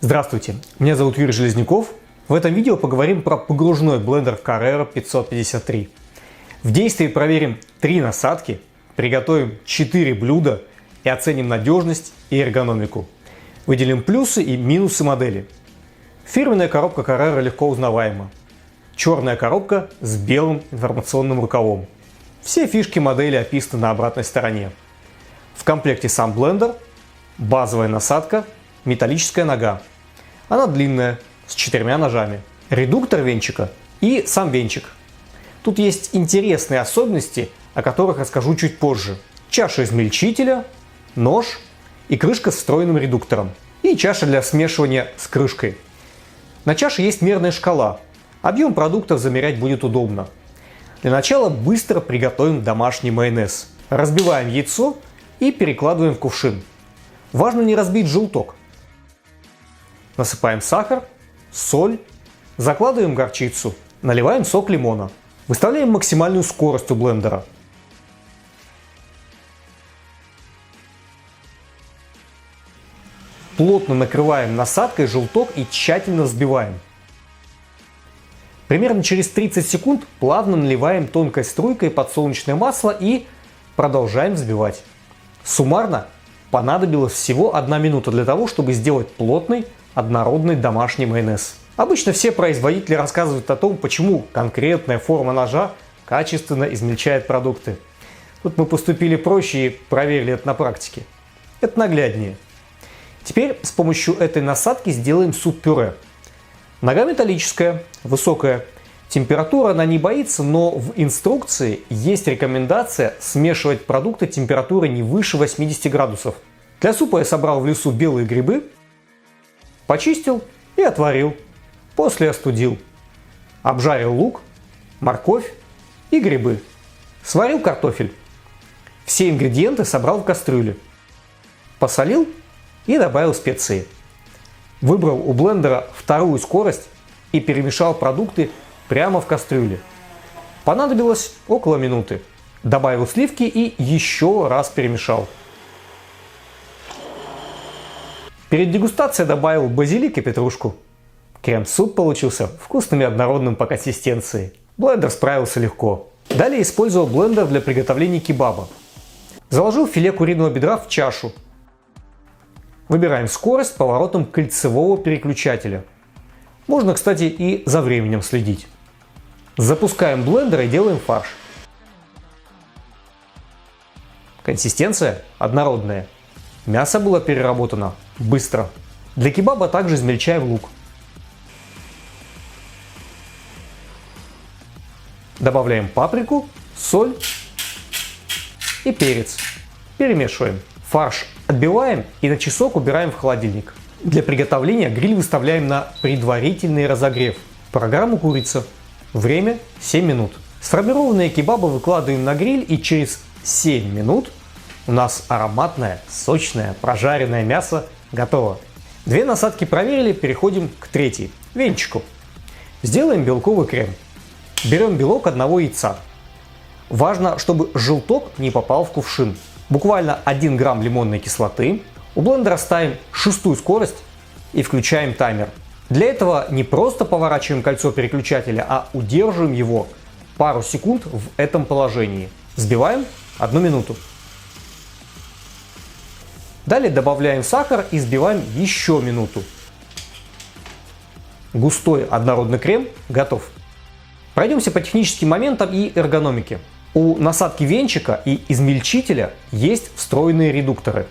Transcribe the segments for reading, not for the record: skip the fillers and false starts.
Здравствуйте, меня зовут Юрий Железняков. В этом видео поговорим про погружной блендер Carrera 553. В действии проверим 3 насадки, приготовим 4 блюда и оценим надежность и эргономику. Выделим плюсы и минусы модели. Фирменная коробка Carrera легко узнаваема. Черная коробка с белым информационным рукавом. Все фишки модели описаны на обратной стороне. В комплекте сам блендер, базовая насадка, металлическая нога. Она длинная, с 4 ножами. Редуктор венчика и сам венчик. Тут есть интересные особенности, о которых расскажу чуть позже. Чаша измельчителя, нож и крышка с встроенным редуктором. И чаша для смешивания с крышкой. На чаше есть мерная шкала. Объем продуктов замерять будет удобно. Для начала быстро приготовим домашний майонез. Разбиваем яйцо и перекладываем в кувшин. Важно не разбить желток. Насыпаем сахар, соль, закладываем горчицу, наливаем сок лимона. Выставляем максимальную скорость у блендера. Плотно накрываем насадкой желток и тщательно взбиваем. Примерно через 30 секунд плавно наливаем тонкой струйкой подсолнечное масло и продолжаем взбивать. Суммарно понадобилось всего 1 минута для того, чтобы сделать плотный, однородный домашний майонез. Обычно все производители рассказывают о том, почему конкретная форма ножа качественно измельчает продукты. Тут мы поступили проще и проверили это на практике. Это нагляднее. Теперь с помощью этой насадки сделаем суп-пюре. Нога металлическая, высокая. Температура она не боится, но в инструкции есть рекомендация смешивать продукты температурой не выше 80 градусов. Для супа я собрал в лесу белые грибы, почистил и отварил. После остудил. Обжарил лук, морковь и грибы. Сварил картофель. Все ингредиенты собрал в кастрюле. Посолил и добавил специи. Выбрал у блендера 2-ю скорость и перемешал продукты прямо в кастрюле. Понадобилось около минуты. Добавил сливки и еще раз перемешал. Перед дегустацией добавил базилик и петрушку. Крем-суп получился вкусным и однородным по консистенции. Блендер справился легко. Далее использовал блендер для приготовления кебаба. Заложил филе куриного бедра в чашу. Выбираем скорость поворотом кольцевого переключателя. Можно, кстати, и за временем следить. Запускаем блендер и делаем фарш. Консистенция однородная. Мясо было переработано быстро. Для кебаба также измельчаем лук. Добавляем паприку, соль и перец. Перемешиваем. Фарш отбиваем и на часок убираем в холодильник. Для приготовления гриль выставляем на предварительный разогрев. Программу курица. Время 7 минут. Сформированные кебабы выкладываем на гриль, и через 7 минут у нас ароматное, сочное, прожаренное мясо готово. 2 насадки проверили, переходим к 3-й, венчику. Сделаем белковый крем. Берем белок 1 яйца. Важно, чтобы желток не попал в кувшин. Буквально 1 грамм лимонной кислоты. У блендера ставим 6-ю скорость и включаем таймер. Для этого не просто поворачиваем кольцо переключателя, а удерживаем его пару секунд в этом положении. Взбиваем 1 минуту. Далее добавляем сахар и взбиваем еще минуту. Густой однородный крем готов. Пройдемся по техническим моментам и эргономике. У насадки венчика и измельчителя есть встроенные редукторы.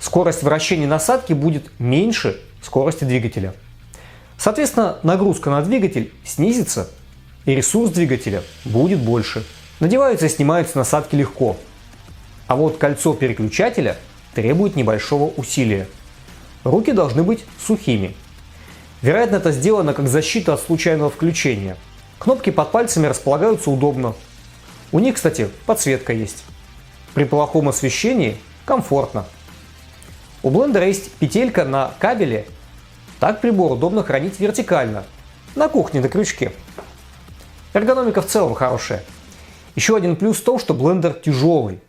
Скорость вращения насадки будет меньше скорости двигателя. Соответственно, нагрузка на двигатель снизится и ресурс двигателя будет больше. Надеваются и снимаются насадки легко. А вот кольцо переключателя требует небольшого усилия. Руки должны быть сухими. Вероятно, это сделано как защита от случайного включения. Кнопки под пальцами располагаются удобно. У них, кстати, подсветка есть. При плохом освещении комфортно. У блендера есть петелька на кабеле. Так прибор удобно хранить вертикально, на кухне на крючке. Эргономика в целом хорошая. Еще один плюс в том, что блендер тяжелый.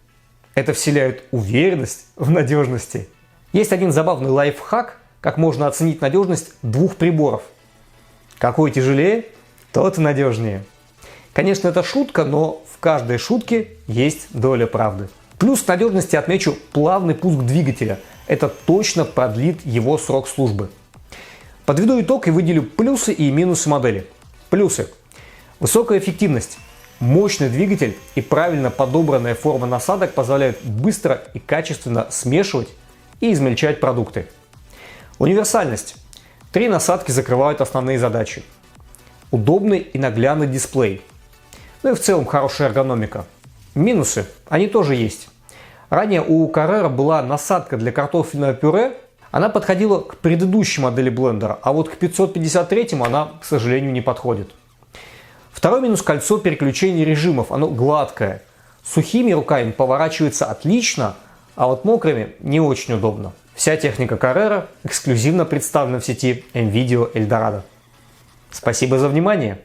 Это вселяет уверенность в надежности. Есть один забавный лайфхак, как можно оценить надежность двух приборов. Какой тяжелее, тот и надежнее. Конечно, это шутка, но в каждой шутке есть доля правды. Плюс к надежности отмечу плавный пуск двигателя. Это точно продлит его срок службы. Подведу итог и выделю плюсы и минусы модели. Плюсы. Высокая эффективность. Мощный двигатель и правильно подобранная форма насадок позволяют быстро и качественно смешивать и измельчать продукты. Универсальность. 3 насадки закрывают основные задачи. Удобный и наглядный дисплей. Ну и в целом хорошая эргономика. Минусы. Они тоже есть. Ранее у Carrera была насадка для картофельного пюре. Она подходила к предыдущей модели блендера, а вот к 553 она, к сожалению, не подходит. Второй минус — кольцо переключения режимов. Оно гладкое. Сухими руками поворачивается отлично, а вот мокрыми не очень удобно. Вся техника Carrera эксклюзивно представлена в сети MVideo Eldorado. Спасибо за внимание!